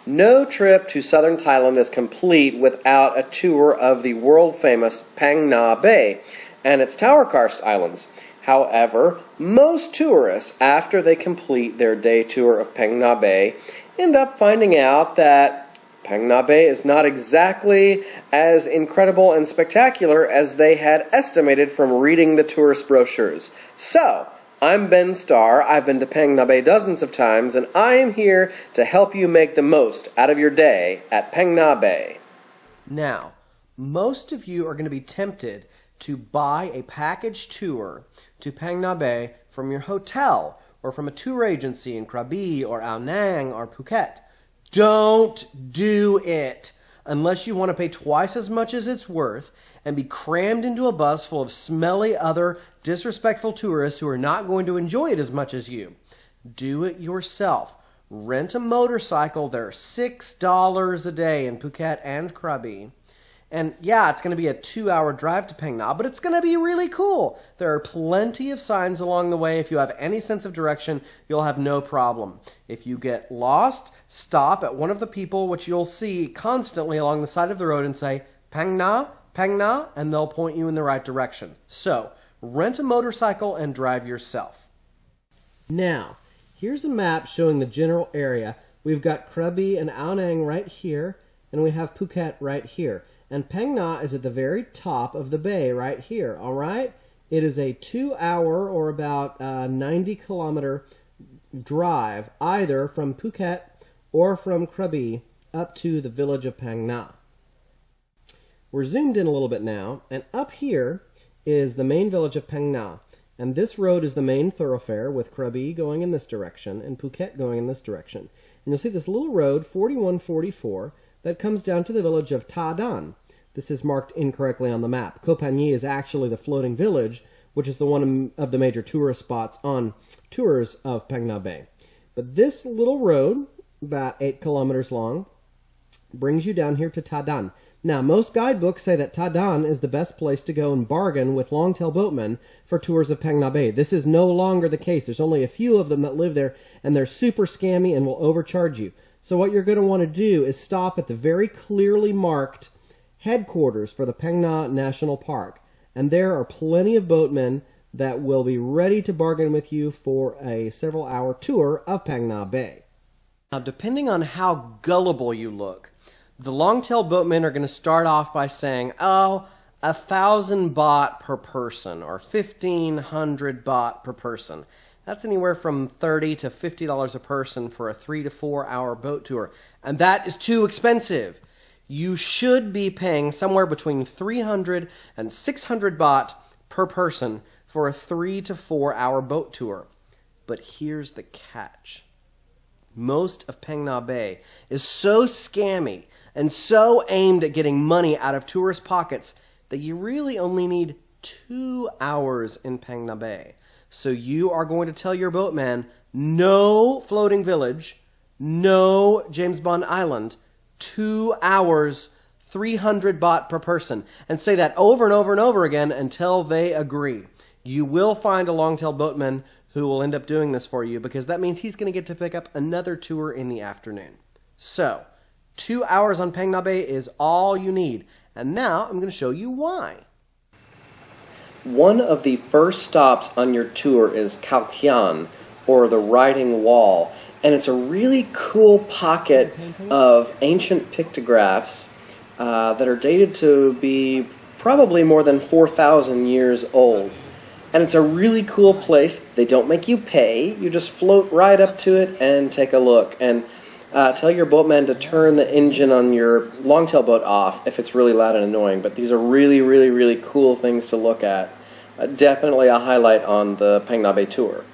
No trip to southern Thailand is complete without a tour of the world-famous Phang Nga Bay and its tower karst islands. However, most tourists, after they complete their day tour of Phang Nga Bay, end up finding out that Phang Nga Bay is not exactly as incredible and spectacular as they had estimated from reading the tourist brochures. So, I'm Ben Starr. I've been to Phang Nga Bay dozens of times, and I am here to help you make the most out of your day at Phang Nga Bay. Now, most of you are going to be tempted to buy a package tour to Phang Nga Bay from your hotel or from a tour agency in Krabi or Ao Nang or Phuket. Don't do it unless you want to pay twice as much as it's worth and be crammed into a bus full of smelly other disrespectful tourists who are not going to enjoy it as much as you. Do it yourself. Rent a motorcycle. They're $6 a day in Phuket and Krabi. And yeah, it's going to be a 2-hour drive to Phang Nga, but it's going to be really cool. There are plenty of signs along the way. If you have any sense of direction, you'll have no problem. If you get lost, stop at one of the people which you'll see constantly along the side of the road and say, Phang Nga, Phang Nga, and they'll point you in the right direction. So, rent a motorcycle and drive yourself. Now, here's a map showing the general area. We've got Krabi and Ao Nang right here, and we have Phuket right here. And Phang Nga is at the very top of the bay right here, all right? It is a 2-hour or about 90-kilometer drive either from Phuket or from Krabi up to the village of Phang Nga. We're zoomed in a little bit now, and up here is the main village of Phang Nga. And this road is the main thoroughfare with Krabi going in this direction and Phuket going in this direction. And you'll see this little road, 4144, that comes down to the village of Ta Dan. This is marked incorrectly on the map. Koh Phangan is actually the floating village, which is the one of the major tourist spots on tours of Phang Nga Bay. But this little road, about 8 kilometers long, brings you down here to Ta Dan. Now, most guidebooks say that Ta Dan is the best place to go and bargain with long-tail boatmen for tours of Phang Nga Bay. This is no longer the case. There's only a few of them that live there, and they're super scammy and will overcharge you. So what you're going to want to do is stop at the very clearly marked headquarters for the Phang Nga National Park. And there are plenty of boatmen that will be ready to bargain with you for a several-hour tour of Phang Nga Bay. Now, depending on how gullible you look, the long-tail boatmen are going to start off by saying, oh, 1,000 baht per person, or 1,500 baht per person. That's anywhere from $30 to $50 a person for a 3 to 4 hour boat tour. And that is too expensive. You should be paying somewhere between 300 and 600 baht per person for a 3 to 4 hour boat tour. But here's the catch. Most of Phang Nga Bay is so scammy and so aimed at getting money out of tourist pockets that you really only need 2 hours in Phang Nga Bay. So you are going to tell your boatman, no floating village, no James Bond Island, 2 hours, 300 baht per person. And say that over and over and over again until they agree. You will find a long-tail boatman who will end up doing this for you because that means he's going to get to pick up another tour in the afternoon. So, 2 hours on Phang Nga Bay is all you need. And now I'm going to show you why. One of the first stops on your tour is Khao Khian, or the Writing Wall, and it's a really cool pocket of ancient pictographs that are dated to be probably more than 4,000 years old. And it's a really cool place. They don't make you pay. You just float right up to it and take a look. And tell your boatman to turn the engine on your longtail boat off if it's really loud and annoying. But these are really, really, really cool things to look at. Definitely a highlight on the Phang Nga Bay tour.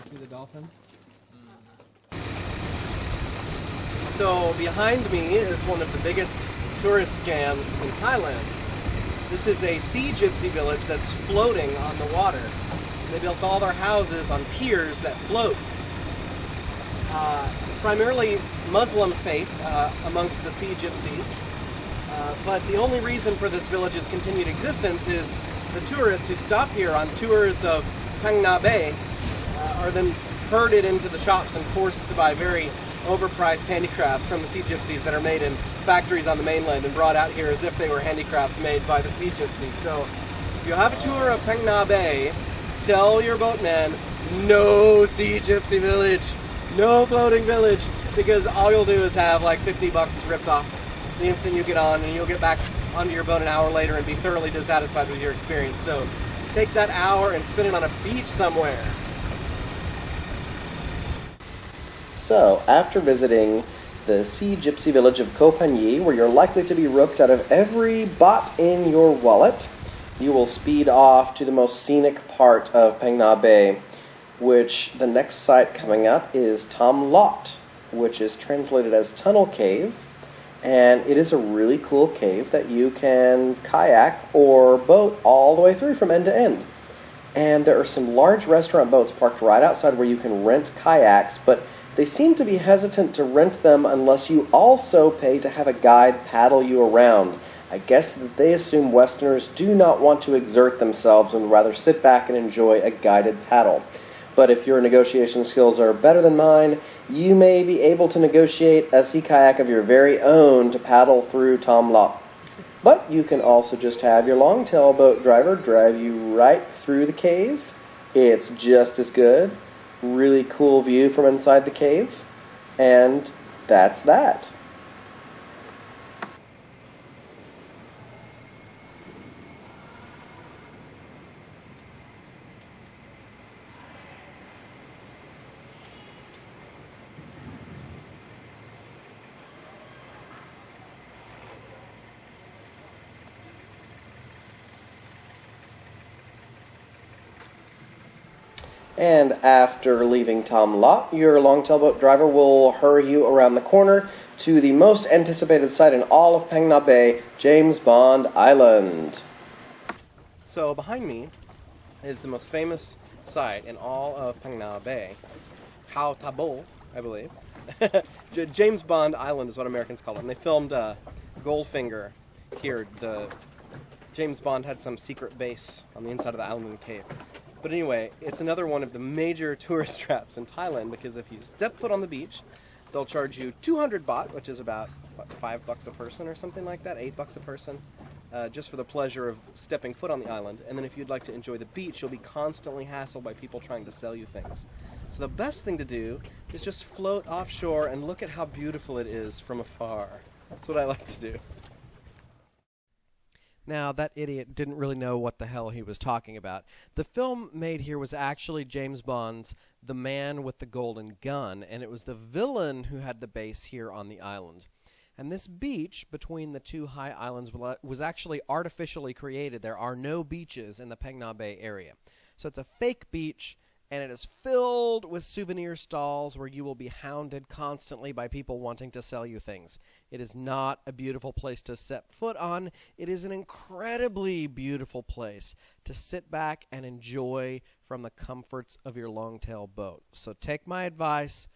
See the dolphin? So behind me is one of the biggest tourist scams in Thailand. This is a sea gypsy village that's floating on the water. They built all their houses on piers that float. Primarily Muslim faith amongst the sea gypsies. But the only reason for this village's continued existence is the tourists who stop here on tours of Phang Nga Bay are then herded into the shops and forced to buy very overpriced handicrafts from the sea gypsies that are made in factories on the mainland and brought out here as if they were handicrafts made by the sea gypsies. So if you have a tour of Phang Nga Bay, tell your boatman, no sea gypsy village, no floating village, because all you'll do is have like 50 bucks ripped off the instant you get on, and you'll get back onto your boat an hour later and be thoroughly dissatisfied with your experience. So take that hour and spend it on a beach somewhere. So, after visiting the Sea Gypsy village of Koh Phangan, where you're likely to be rooked out of every baht in your wallet, you will speed off to the most scenic part of Phang Nga Bay, which the next site coming up is Tam Lot, which is translated as Tunnel Cave, and it is a really cool cave that you can kayak or boat all the way through from end to end. And there are some large restaurant boats parked right outside where you can rent kayaks, but they seem to be hesitant to rent them unless you also pay to have a guide paddle you around. I guess that they assume Westerners do not want to exert themselves and rather sit back and enjoy a guided paddle. But if your negotiation skills are better than mine, you may be able to negotiate a sea kayak of your very own to paddle through Tam Lot. But you can also just have your longtail boat driver drive you right through the cave. It's just as good. Really cool view from inside the cave. And that's that. And after leaving Tam Lot, your longtail boat driver will hurry you around the corner to the most anticipated site in all of Phang Nga Bay, James Bond Island. So behind me is the most famous site in all of Phang Nga Bay, Khao Tabo, I believe. James Bond Island is what Americans call it. And they filmed Goldfinger here. James Bond had some secret base on the inside of the island in the cave. But anyway, it's another one of the major tourist traps in Thailand, because if you step foot on the beach, they'll charge you 200 baht, which is about, what, $5 a person or something like that, $8 a person, just for the pleasure of stepping foot on the island. And then if you'd like to enjoy the beach, you'll be constantly hassled by people trying to sell you things. So the best thing to do is just float offshore and look at how beautiful it is from afar. That's what I like to do. Now, that idiot didn't really know what the hell he was talking about. The film made here was actually James Bond's The Man with the Golden Gun, and it was the villain who had the base here on the island. And this beach between the two high islands was actually artificially created. There are no beaches in the Phang Nga Bay area. So it's a fake beach, and it is filled with souvenir stalls where you will be hounded constantly by people wanting to sell you things. It is not a beautiful place to set foot on. It is an incredibly beautiful place to sit back and enjoy from the comforts of your longtail boat. So take my advice.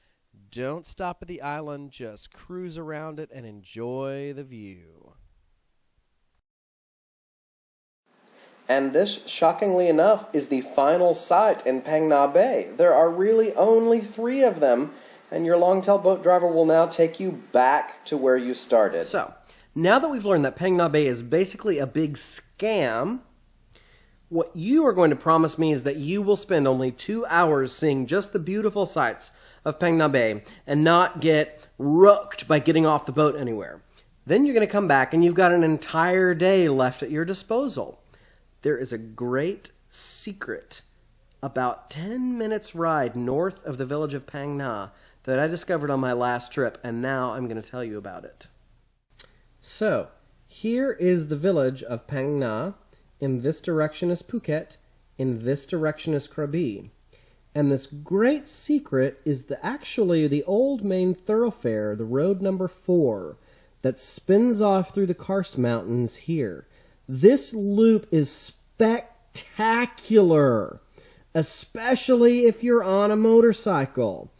Don't stop at the island. Just cruise around it and enjoy the view. And this, shockingly enough, is the final site in Phang Nga Bay. There are really only 3 of them, and your longtail boat driver will now take you back to where you started. So, now that we've learned that Phang Nga Bay is basically a big scam, what you are going to promise me is that you will spend only 2 hours seeing just the beautiful sights of Phang Nga Bay and not get rooked by getting off the boat anywhere. Then you're going to come back and you've got an entire day left at your disposal. There is a great secret about 10 minutes ride north of the village of Phang Nga that I discovered on my last trip, and now I'm going to tell you about it. So, here is the village of Phang Nga. In this direction is Phuket. In this direction is Krabi. And this great secret is actually the old main thoroughfare, the road number 4, that spins off through the karst mountains here. This loop is spectacular, especially if you're on a motorcycle.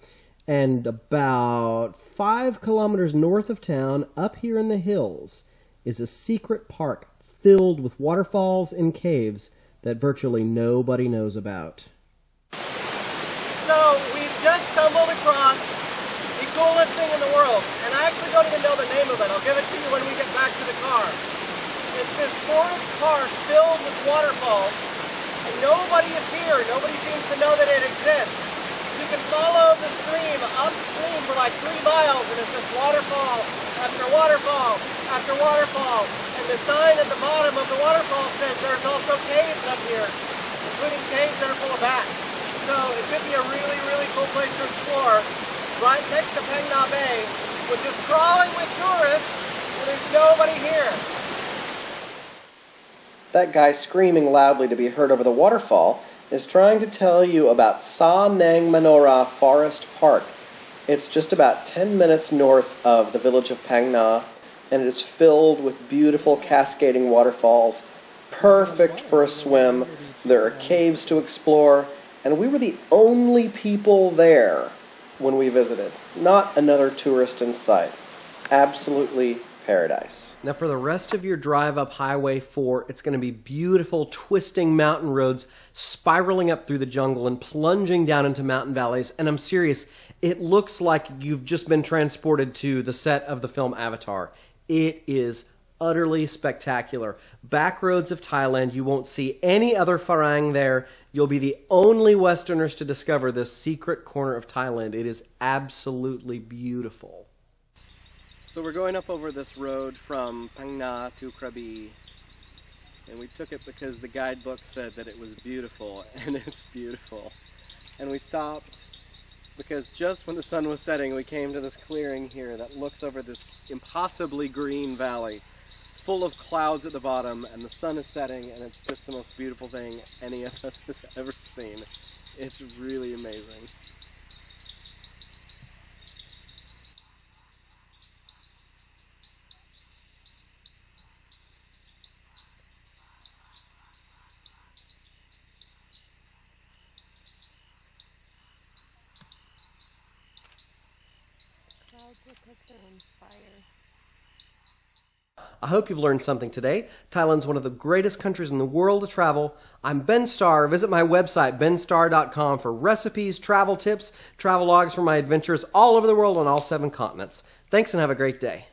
And about 5 kilometers north of town, up here in the hills, is a secret park filled with waterfalls and caves that virtually nobody knows about. So we've waterfalls, and I actually don't even know the name of it. I'll give it to you when we get back to the car. It's this forest park filled with waterfalls, and nobody is here. Nobody seems to know that it exists. You can follow the stream upstream for like 3 miles, and it's just waterfall after waterfall after waterfall. And the sign at the bottom of the waterfall says there's also caves up here, including caves that are full of bats. So it could be a really, really cool place to explore, right next to Phang Nga Bay, which is crawling with tourists, and there's nobody here. That guy screaming loudly to be heard over the waterfall is trying to tell you about Sa Nang Manora Forest Park. It's just about 10 minutes north of the village of Phang Nga, and it is filled with beautiful cascading waterfalls, perfect for a swim. There are caves to explore, and we were the only people there when we visited. Not another tourist in sight. Absolutely paradise. Now for the rest of your drive up Highway 4, it's going to be beautiful twisting mountain roads spiraling up through the jungle and plunging down into mountain valleys. And I'm serious, it looks like you've just been transported to the set of the film Avatar. It is utterly spectacular. Back roads of Thailand, you won't see any other Farang there. You'll be the only Westerners to discover this secret corner of Thailand. It is absolutely beautiful. So we're going up over this road from Phang Nga to Krabi, and we took it because the guidebook said that it was beautiful, and it's beautiful. And we stopped because just when the sun was setting, we came to this clearing here that looks over this impossibly green valley. It's full of clouds at the bottom, and the sun is setting, and it's just the most beautiful thing any of us has ever seen. It's really amazing. Clouds look like they're on fire. I hope you've learned something today. Thailand's one of the greatest countries in the world to travel. I'm Ben Starr. Visit my website, benstarr.com, for recipes, travel tips, travel logs from my adventures all over the world on all 7 continents. Thanks and have a great day.